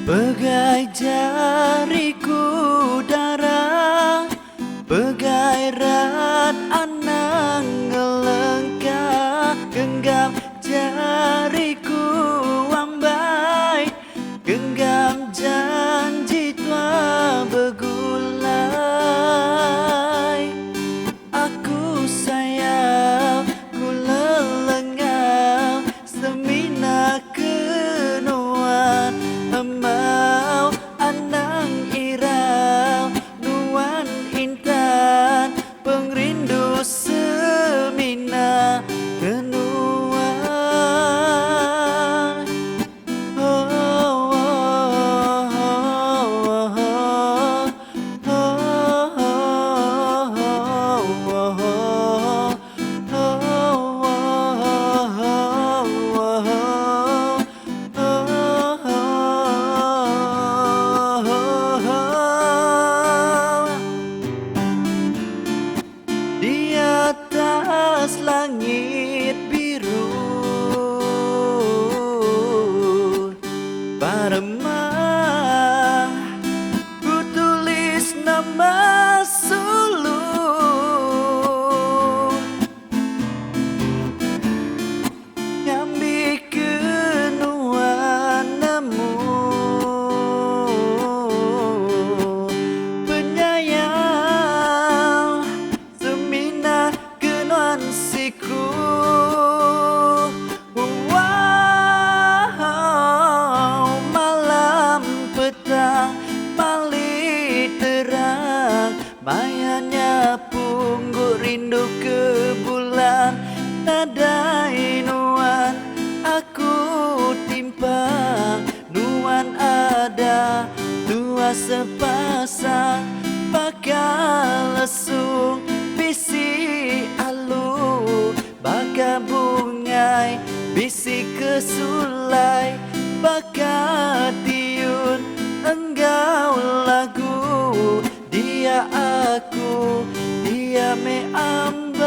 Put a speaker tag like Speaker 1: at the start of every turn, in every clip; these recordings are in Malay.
Speaker 1: Pegai jariku darah, pegai rat anang ngelengkah, genggam jariku wambai, genggam janji tua begulai. Aku sayang, ku lelengau, semina kenuan emau anang irau, nuan intan pengrindu semina kenuan. Oh, oh, oh, oh, oh, di atas langit biru paremah, ku tulis nama Sulu, nyambi kenuan nemu penyayang, semina kenuan siku. Wow, malam petang paling terang, bayanya pungguk rindu ke bulan, nadai nuan aku timpang, nuan ada dua sepasang, bakal lesung bisi alu, baka bungai bisi kesulai, baka tiun enggau lagu, dia aku, dia me ambai.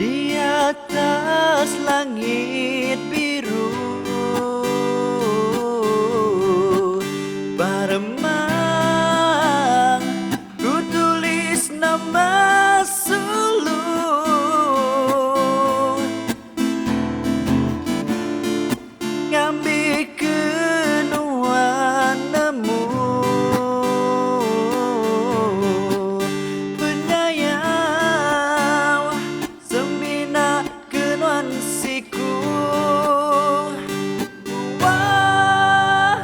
Speaker 1: Di atas langit biru paremang, ku tulis nama Sulu, ngambil kenuan nemu penyayang, semina kenuan siku. Wow,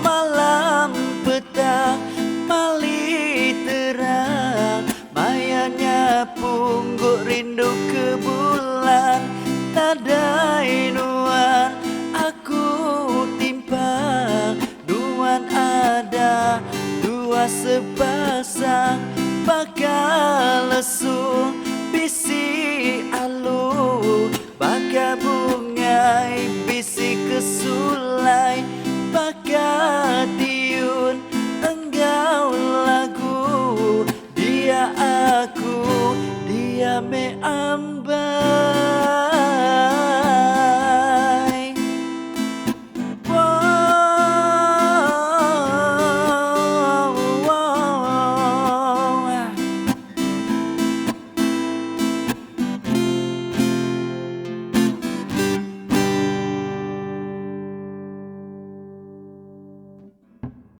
Speaker 1: malam petang paling terang, bayanya pungguk rindu ke bulan, nadai nuan aku timpang, nuan ada dua sepasang, bakal lesung bisi alu, baka bungai bisi kesulai,